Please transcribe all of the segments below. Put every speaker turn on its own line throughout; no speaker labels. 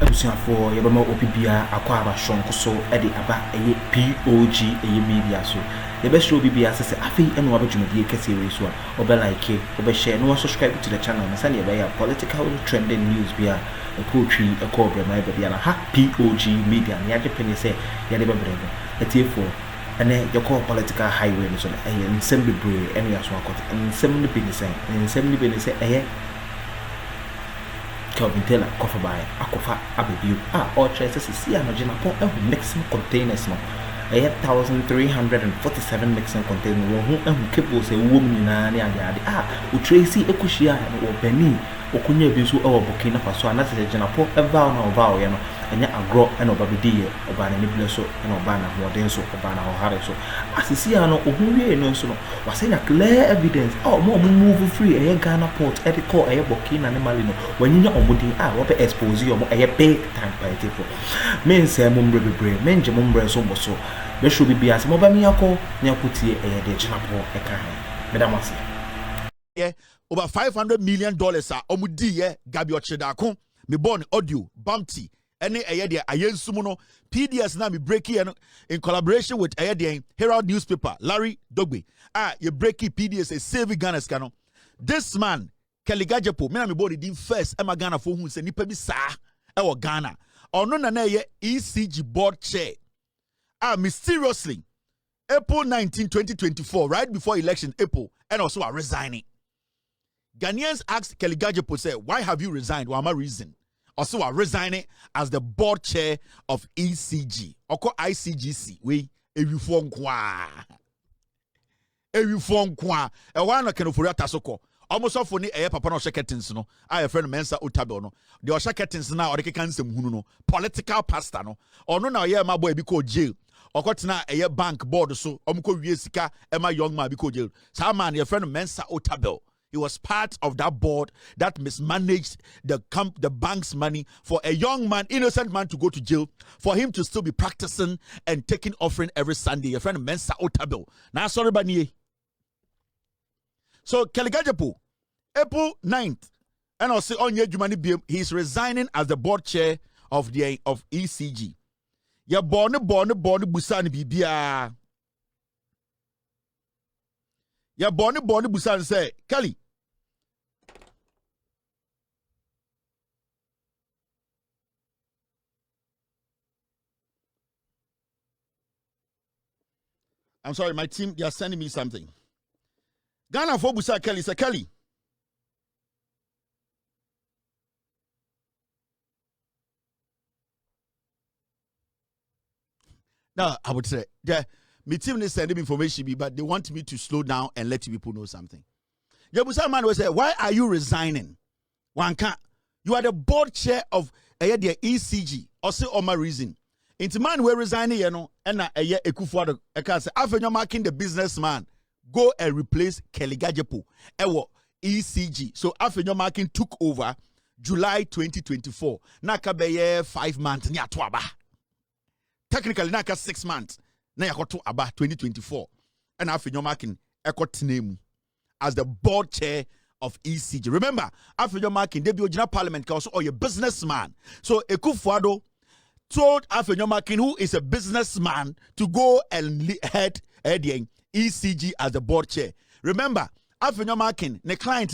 abusuafo yɛbɛma obi bia akɔ aba shonko so ɛde aba ɛyɛ POG ɛyɛ media so yɛbɛhyɛ obi bia sɛ afei ɛna wabɛdwumadie kɛseɛ wei so a ɔbɛlike ɔbɛhyɛ na wasubscribe to the channel na sɛ yɛbɛyɛ political trending news bia ɛkɔtwi ɛkɔ brɛma baabi ana ha POG media na yɛagye pɛne sɛ yɛde bɛbrɛ no ɛtiefo ɛnɛ yɛkɔ political highway no so no ɛyɛ nsɛm bebree ɛne yɛaso akɔte nsɛm no bi ne sɛ ɛyɛ Kelvin Taylor Akufo by Akuffo abebio all traces see and Jinapor mixing containers no 1,347 mixing containers who keep say woman na Tracy Ekushia or Benin Okunya bisu or Burkina Faso and that's Jinapor a vow no vow you know and yet agro and obabidi obana nibleso and obana modenso obana or hariso as you see no who no so was saying a clear evidence more move free a Ghana port at the core a Burkina and Malino when you know omudi what expose you a big time by people men say mumbre men jemumbre so there should be as mobile miyako nyakuti a de Jinapor a kind madam was
over $500 million omudi Gabi Ochedako me born audio bumpty any ayede ayensumuno PDS na me breaky in collaboration with ayede Herald newspaper Larry Dogbe you breaky PDS a save Ghana scano this man Keligajepo me na me body din first ema Ghana for hu se nipa bi sa e Ghana ono na ye ECG board chair mysteriously April 19 2024 right before election April and also are resigning. Ghanaians asked Keligajepo say why have you resigned? What am I reason? Also are resigning as the board chair of ECG. Oko ICGC. We Ěviděncě. Ěviděncě. Ewana kenofori atasoko. Almost of ni papa no sheketins no. I friend Mensa Otabil no. The sheketins na or can sem hunu no. Political pastor no. Or no na my boy because jail. Or na bank board so. Omko wie sika ema young man because jail. Sa man your friend Mensa Otabil. He was part of that board that mismanaged the bank's money for a young man, innocent man, to go to jail, for him to still be practicing and taking offering every Sunday. Your friend Mensa Otabil. Now, sorry, Bani. So, Keligajepo, April 9th, and also on Ěviděncě, he's resigning as the board chair of ECG. Ya born busani bibia. Ya born busani say, Kelly. I'm sorry, my team, they are sending me something. Ghana for Busa Kelly, say Kelly. Now, I would say, my team is sending information, but they want me to slow down and let people know something. Yeah, Busa man will say, why are you resigning? One can't. You are the board chair of the ECG. Also, on my reason. Into man we're resigning, you know, and Akuffo say, after you're marking the businessman, go and replace Keligajepo, ECG. So after you're marking took over July 2024. Naka beye 5 months, nya tuaba. Technically, naka 6 months, na yakoto aba 2024. And after you're marking name as the board chair of ECG. Remember, after you're marking, debut General Parliament also or your businessman. So Akuffo told Afenyomakin, who is a businessman, to go and head ECG as the board chair. Remember, Afenyomakin, the client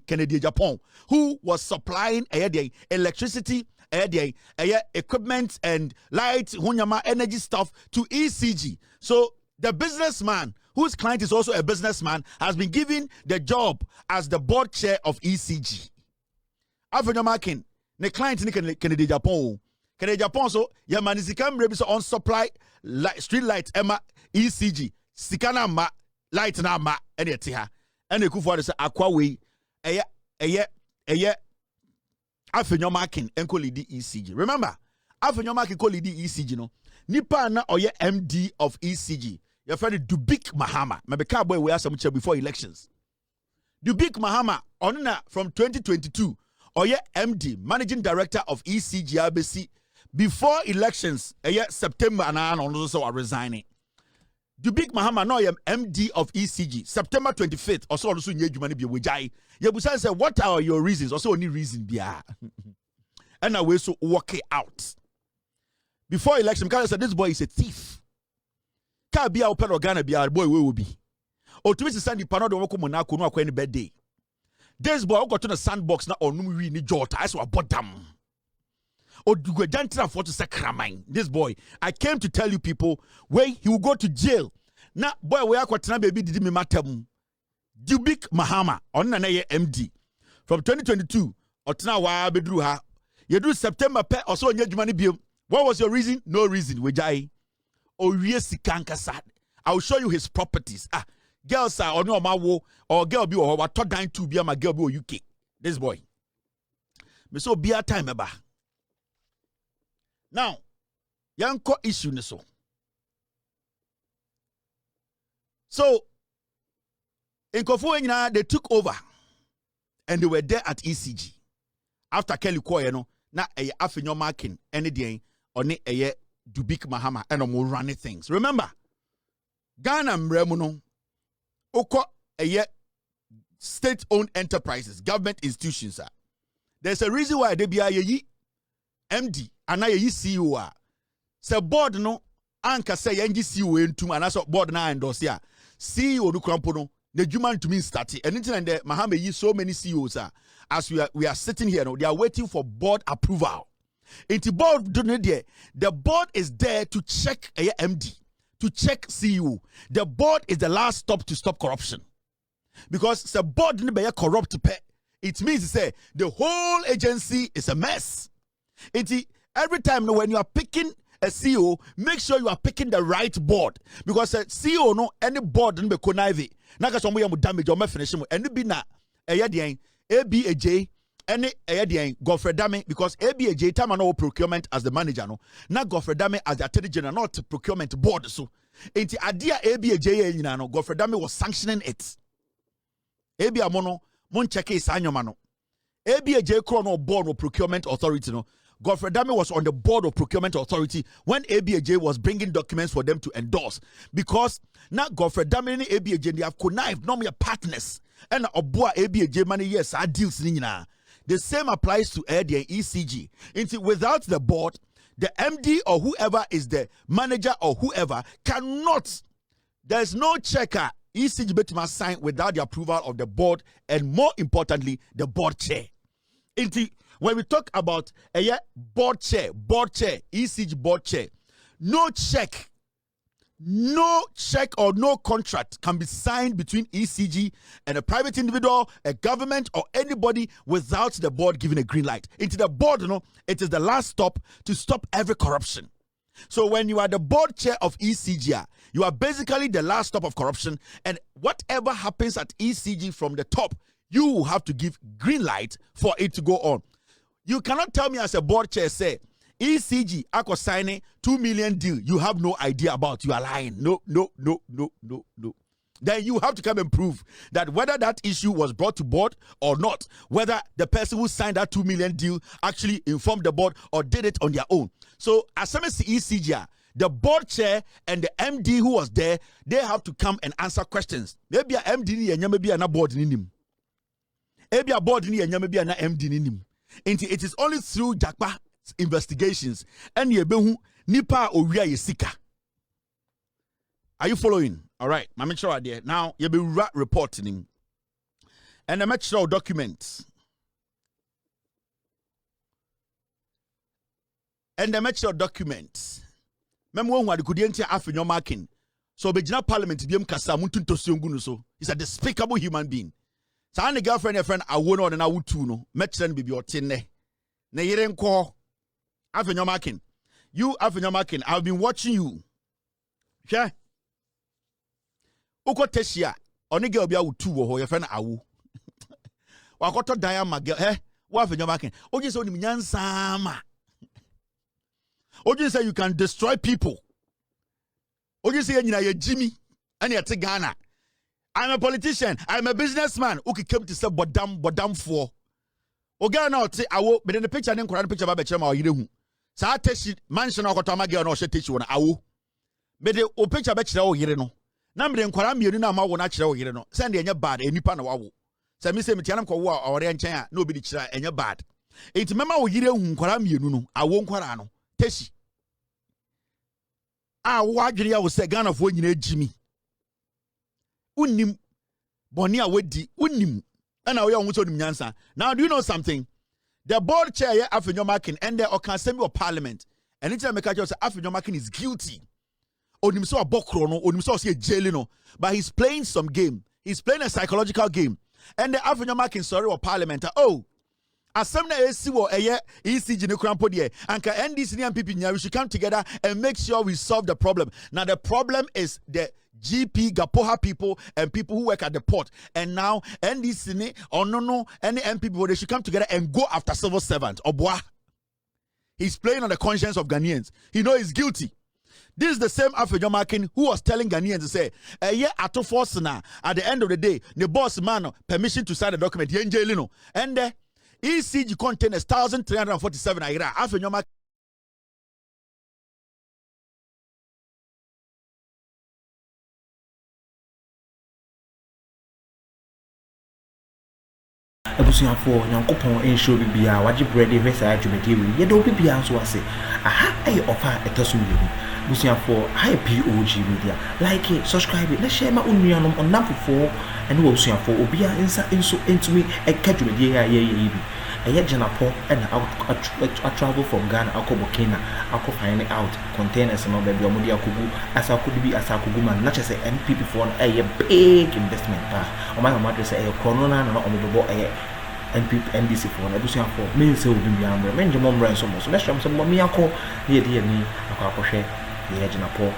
Kennedy Japan, who was supplying electricity, equipment and light, energy stuff to ECG. So the businessman, whose client is also a businessman, has been given the job as the board chair of ECG. Afenyomakin, the client Kennedy Japan. Kennedy Japan so ya manizikam rebi so on supply street light ema ECG sikana ma light na ma ene ti ha ene Akuffo say akwa we eye Afenyomakin enko lead ECG. Remember Afenyomakin ko lead ECG no nipa na oye MD of ECG your friend Dubik Mahama mebeka boy we asem che before elections. Dubik Mahama onina from 2022 oye MD managing director of ECG ABC. Before elections, September and also are resigning. Dubik Mahama no MD of ECG. September 25th, also Ěviděncě be wejai. Yebusa said, what are your reasons? Also only reason bia. and we so work it out. Before election, because I said this boy is a thief. Can't be our Ghana be our boy will be. Or to Mr. Sandy Pano de Woko Monaco no any bad day. This boy got to the sandbox now or no we need Jota. I saw bottom. Or do go down to the this boy. I came to tell you people where he will go to jail. Now, boy, we are quite baby did me matter. Dubik Mahama on an MD from 2022. Otna wa bedru ha. You do September pe also on your money bill. What was your reason? No reason. We jai. Oh yes, sad. I will show you his properties. Girls are on my wo or girl be or what dying to be my girl be UK. This boy. Me so be a time eba. Now, yanko issue ne so. So, in Akuffo, they took over and they were there at ECG. After Kelly Koye, no, na afinyo marking any day on it Dubik Mahama and more running things. Remember, Ghana mremuno oko state-owned enterprises, government institutions. There's a reason why they be a MD and a CEO. Se board no anka say yengi CEO entum anaso board na endorse ya. CEO no krampo no the human to me started. And in the Mahama yi so many CEOs as we are sitting here now, they are waiting for board approval. The board is there to check a MD, to check CEO. The board is the last stop to stop corruption. Because the board didn't be corrupt, it means to say the whole agency is a mess. Every time when you are picking a CEO, make sure you are picking the right board. Because a CEO no any board didn't be connive. Naka some way damage or finish him and be na ABAJ any Godfred Dame because ABAJ time no procurement as the manager no na Godfred Dame as the attorney general not procurement board so enti adia ABAJ no Godfred Dame was sanctioning it AB amono mon check is anyoma no ABAJ no board of procurement authority no Godfred Dame was on the board of procurement authority when ABAJ was bringing documents for them to endorse because now Godfred Dame and ABAJ they have connived no mere partners and oboa ABAJ money yes our deals nina. The same applies to the ECG. Without the board, the MD or whoever is the manager or whoever cannot. There's no checker. ECG must sign without the approval of the board and more importantly, the board chair. When we talk about a board chair, ECG board chair, no check or no contract can be signed between ECG and a private individual, a government, or anybody without the board giving a green light. Into the board, it is the last stop to stop every corruption. So when you are the board chair of ECG, you are basically the last stop of corruption, and whatever happens at ECG from the top, you will have to give green light for it to go on. You cannot tell me as a board chair, say, ECG, Ako signing 2 million deal. You have no idea about. You are lying. No. Then you have to come and prove that whether that issue was brought to board or not, whether the person who signed that 2 million deal actually informed the board or did it on their own. So as far as the ECG, the board chair and the MD who was there, they have to come and answer questions. Maybe a MD and maybe a board in him. Maybe a board in maybe an MD in him. It is only through Jakpa investigations and yebehu nipa owia yesika. Are you following? All right, my make sure I there now. You be reporting him, and the make sure documents, and the make sure documents. Remember when we could enter afinyo marking. So Burkina Parliament biem kasa muntun tosiongu so. He's a despicable human being. So any girlfriend and friend I won on and I would too no. Make sure be your tenne. Ne yeren ko. Afinyo marking. You afinyo marking. I've been watching you. Yeah. Uko teshia. Oni girl bia utu wo your friend awu. Wakoto diama girl. What afinyo marking? Oji say oni nyansama. Oji say you can destroy people. Oji say you na Jimmy. And you take Ghana. I'm a politician. I'm a businessman. Who came to say bodam for. Oga na ote awo. But in the picture, then Quran picture ba beche ma oyirehu. Sa teshi mansion okoto ma girl no she techi wona awo. But the o picture beche o yire no. Na mde nkwara mienu na ma wo na kire o yire no. Send enye bad enipa na wawo. Say me say me tianam ko wo a ore nchen a na obi di kire enye bad. It mema wo yire hu nkwara mienu no, awo nkwara no, teshi. Wo adwene ya wo se Ghana fo nyina ejimi. Unnim boni a wedi, unnim. And now we are nyansa. Now do you know something? The board chair here Afenyomakin and there can send me a parliament. And anytime I catch you say Afenyomakin is guilty. Onimso a bokrono, onimso say jailino, but he's playing some game. He's playing a psychological game. And the Afenyomakin sorry or parliament. Oh, Assembly SCO ECG no crampo there. And NDC and MPP we should come together and make sure we solve the problem. Now the problem is the GP Gapoha people and people who work at the port. And now NDC or no any MPP they should come together and go after civil servants. Obwa. He's playing on the conscience of Ghanaians. He knows he's guilty. This is the same Afenyomakin who was telling Ghanaians to say, at the end of the day, the boss man permission to sign the document. And the ECG contains 1,347 naira. Afenyomakin
Ebusuafo Nyankopon ensure bibia waje brede hwesa adwumede wi ye do bibia nso ase aha ofa etoso yemu busuafo hi POG Media like subscribe na share ma onuanom onamfofo ene wo busuafo obia insa inso entumi ekadwumede ya ye bi Jinapor and I travel from Ghana, Burkina, find out containers and all baby Omodia Kugu, as I could be as I could man, not just a MPP for a big investment. Or my mother say a corona and not on the board a MPP NDC for a bushing for means so be younger. Menja mom ran so much. Let's show some Mamiako, dear me, a carpochet, the Jinapor,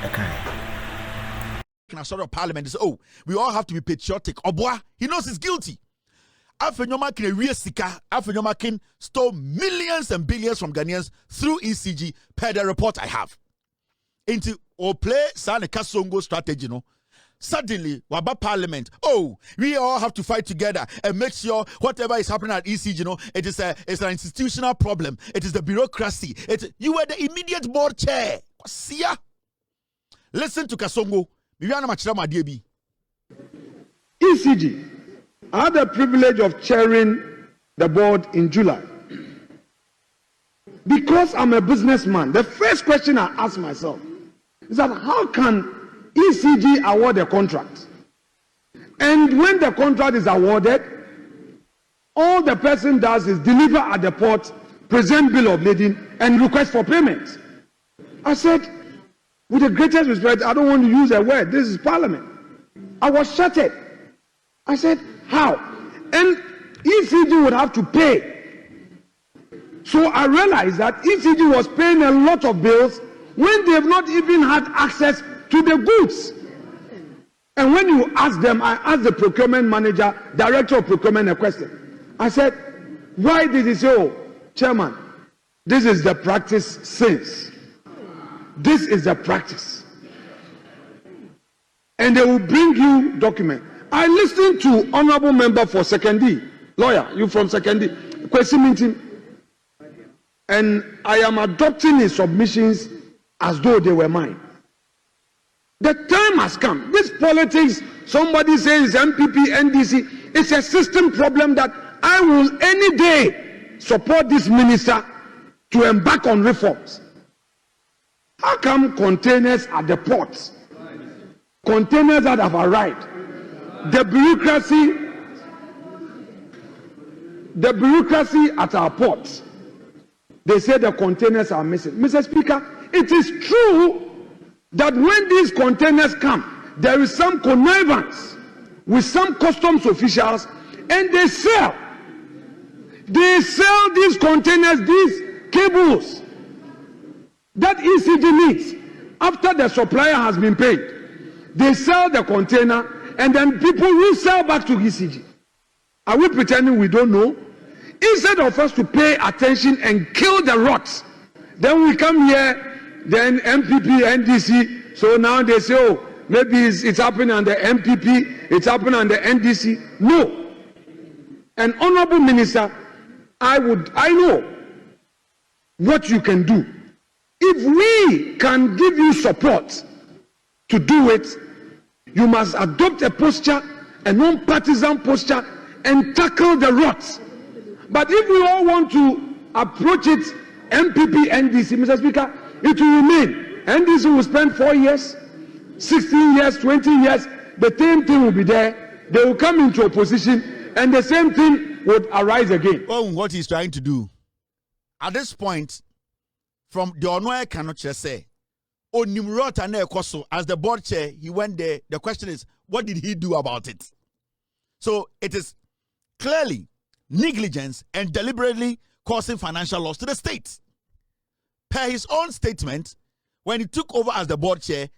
a kind.
Sort of parliament is we all have to be patriotic. Obwa, he knows he's guilty. Afenyomakin stole millions and billions from Ghanaians through ECG per the report I have. Into or play Sane Kasongo strategy, no. Suddenly, Waba Parliament, we all have to fight together and make sure whatever is happening at ECG, it's an institutional problem. It is the bureaucracy. You were the immediate board chair. Listen to Kasongo.
ECG. I had the privilege of chairing the board in July. Because I'm a businessman, the first question I ask myself is that how can ECG award a contract? And when the contract is awarded, all the person does is deliver at the port, present bill of lading, and request for payment. I said, with the greatest respect, I don't want to use a word. This is Parliament. I was shattered. I said, how? And ECG would have to pay. So I realized that ECG was paying a lot of bills when they have not even had access to the goods. And when you ask them, I asked the procurement manager, director of procurement, a question. I said, why did he say, Chairman, this is the practice since. This is the practice. And they will bring you document. I listened to honorable member for Second D, lawyer, you from Second D, question meeting, and I am adopting his submissions as though they were mine. The time has come. This politics, somebody says MPP, NDC, it's a system problem that I will any day support this minister to embark on reforms. How come containers at the ports, containers that have arrived, the bureaucracy at our ports, they say the containers are missing. Mr. Speaker, it is true that when these containers come, there is some connivance with some customs officials, and they sell these containers, these cables that ECG needs after the supplier has been paid. They sell the container, and then people will sell back to ECG. Are we pretending we don't know? Instead of us to pay attention and kill the rots, then we come here, then MPP, NDC, so now they say, maybe it's happening on the MPP, it's happening on the NDC. No. An honorable minister, I know what you can do. If we can give you support to do it, you must adopt a posture, a non-partisan posture, and tackle the rots. But if we all want to approach it, MPP, NDC, Mr. Speaker, it will remain. NDC will spend 4 years, 16 years, 20 years. The same thing will be there. They will come into opposition, and the same thing would arise again.
Oh, what he's trying to do at this point, from the Onwaya cannot just say, oh, Nimrod and Ekoso, as the board chair, he went there. The question is, what did he do about it? So it is clearly negligence and deliberately causing financial loss to the state. Per his own statement, when he took over as the board chair,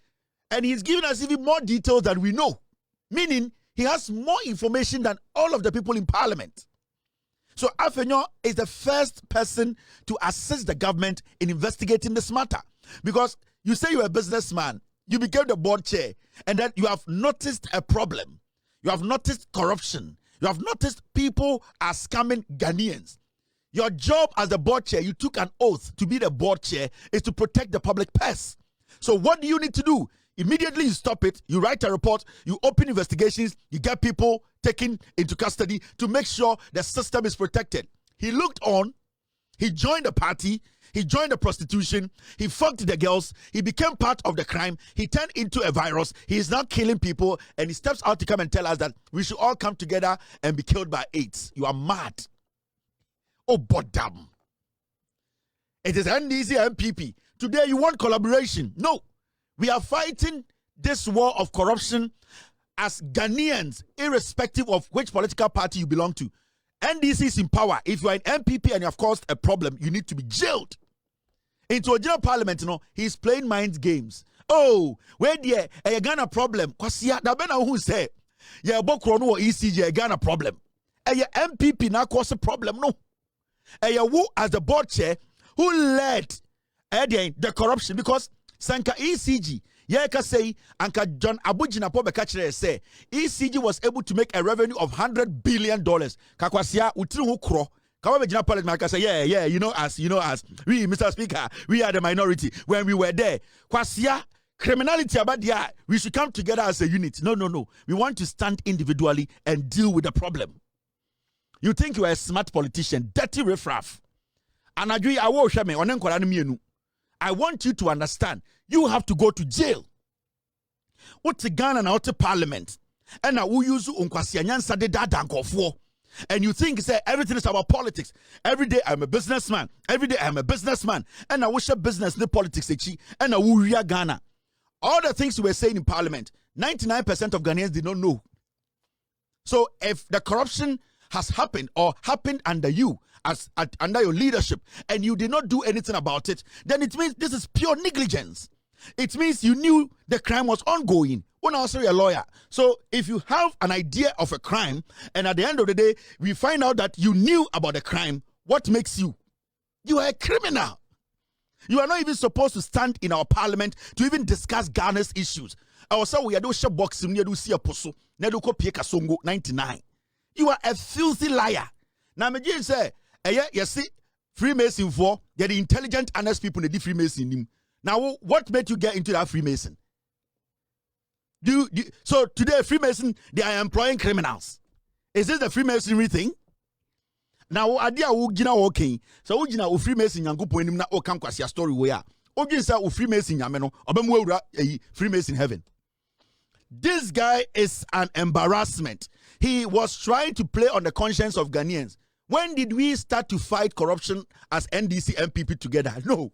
and he's given us even more details than we know, meaning he has more information than all of the people in parliament. So Afenyo is the first person to assist the government in investigating this matter. Because you say you're a businessman, you became the board chair, and then you have noticed a problem. You have noticed corruption. You have noticed people are scamming Ghanaians. Your job as the board chair, you took an oath to be the board chair, is to protect the public purse. So what do you need to do? Immediately you stop it, you write a report, you open investigations, you get people taken into custody to make sure the system is protected. He looked on, he joined the party, he joined the prostitution, he fucked the girls, he became part of the crime, he turned into a virus, he is now killing people, and he steps out to come and tell us that we should all come together and be killed by AIDS. You are mad. Oh, bodam. It is NDC MPP. Today you want collaboration. No. We are fighting this war of corruption as Ghanaians, irrespective of which political party you belong to. NDC is in power. If you are an MPP and you have caused a problem, you need to be jailed. Into a general parliament, you know, he's playing mind games. Oh, where there a Ghana problem? Kwasia, da bena who say, yeah, Bokrono ECG a Ghana problem. A MPP na cause a problem, no. A who as the board chair who led the corruption, because Sanka ECG, Yeka say, Anka John Abu Jinapor Bekachere say, ECG was able to make a revenue of $100 billion. Kakwasia, Utru Kro, Kawabe Jinapor Maka say, yeah, you know us. We, Mr. Speaker, we are the minority. When we were there, Kwasia, criminality about the we should come together as a unit. No. We want to stand individually and deal with the problem. You think you are a smart politician, dirty riffraff. And I want you to understand, you have to go to jail. What's the Ghana and out parliament? And now we use Akuffo. And you think say everything is about politics. Every day I'm a businessman. And I wish a business in politics. And I will Ghana. All the things we were saying in parliament, 99% of Ghanaians did not know. So if the corruption has happened or happened under you, under your leadership, and you did not do anything about it, then it means this is pure negligence. It means you knew the crime was ongoing. When also you're a lawyer. So if you have an idea of a crime, and at the end of the day, we find out that you knew about the crime, what makes you? You are a criminal. You are not even supposed to stand in our parliament to even discuss Ghana's issues. Also, we are doing boxing, we are doing poso, 99. You are a filthy liar. Now, me say, you see, Freemason for they're the intelligent, honest people in the Freemason. Now, what made you get into that Freemason? So today, Freemason, they are employing criminals. Is this the Freemasonry thing? Now, idea ugina okay. So ugina Freemason yangu po enim na okam kwasi story where. Ugina sa Freemason yameno obemwe Freemason heaven. This guy is an embarrassment. He was trying to play on the conscience of Ghanaians. When did we start to fight corruption as NDC MPP together? No.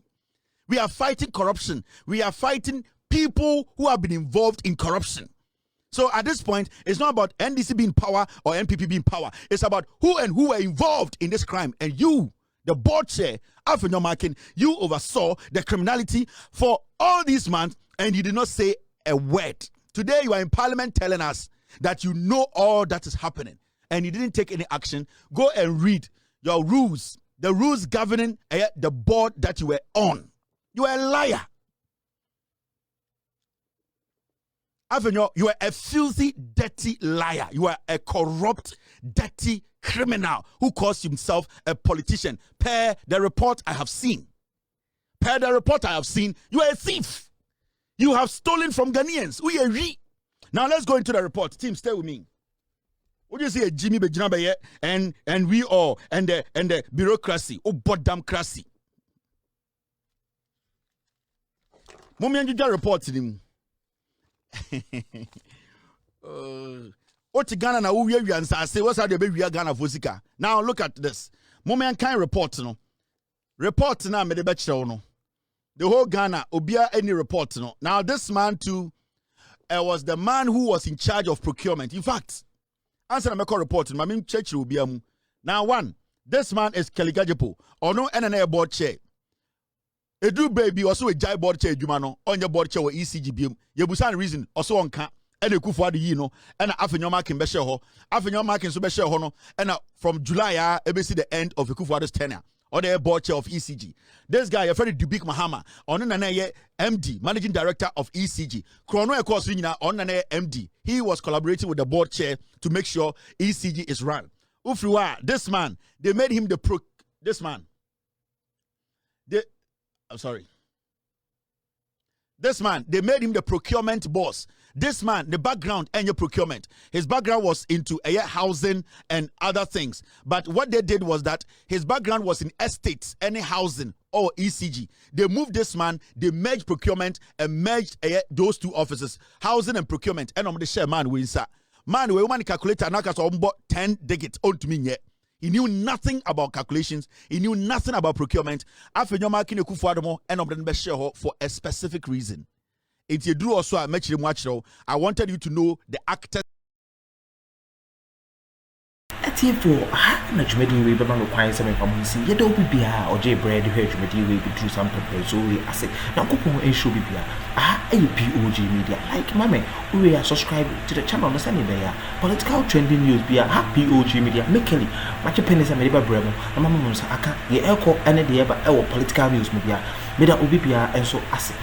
We are fighting corruption. We are fighting people who have been involved in corruption. So at this point, it's not about NDC being power or MPP being power. It's about who were involved in this crime. And you, the board chair, Afenyo, you oversaw the criminality for all these months and you did not say a word. Today you are in parliament telling us that you know all that is happening and you didn't take any action. Go and read your rules, the rules governing the board that you were on. You are a liar. Avenue, you are a filthy, dirty liar. You are a corrupt, dirty criminal who calls himself a politician. Per the report I have seen. You are a thief. You have stolen from Ghanaians. Now let's go into the report. Team, stay with me. What you say Jimmy Bejinabe and we all and the bureaucracy, oh boredom-cracy. Mommy and you report to him. What Ghana now we say what's how the baby Ghana Fusika. Now look at this. Moment kind report no. Report now me the bachelor no. The whole Ghana obia any report no. Now this man too was the man who was in charge of procurement. In fact, answer na me report no. Me church obia mu. Now one, this man is Keligajepo or no NNA board chair. Edu baby also a jai board chair juma no on your board chair or ECG biom. Yebusan reason also on ka and Akuffo yi no and after your marking be share ho after your marking so be share ho no and from July see the end of Akuffo's tenure or the board chair of ECG. This guy your friend Dubik Mahama on na MD managing director of ECG Chrono of course on na MD. He was collaborating with the board chair to make sure ECG is run. Ufriwa, this man they made him This man, they made him the procurement boss. This man, the background and your procurement. His background was into housing and other things. But what they did was that his background was in estates, any housing or ECG. They moved this man, they merged procurement and merged those two offices, housing and procurement. And I'm the share man we inside. Man, we want to calculate an 10 digits on to me yet. He knew nothing about calculations. He knew nothing about procurement. After you're marking a Akufo and I'm the best for a specific reason. If you do also a match I wanted you to know the actor.
For na jumedi we be ma kwan se me fam si ye do bibia oje bread he jumedi we be do some people so we ase na kopon e show bibia POG Media like mame we are subscribe to the channel no say me be ya political trending news bia POG Media mekeli ma che penisa me be bremo na mama mo sa aka ye eko ene de ye ba e wo political news mo bia me da obi bia enso ase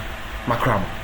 Akroma.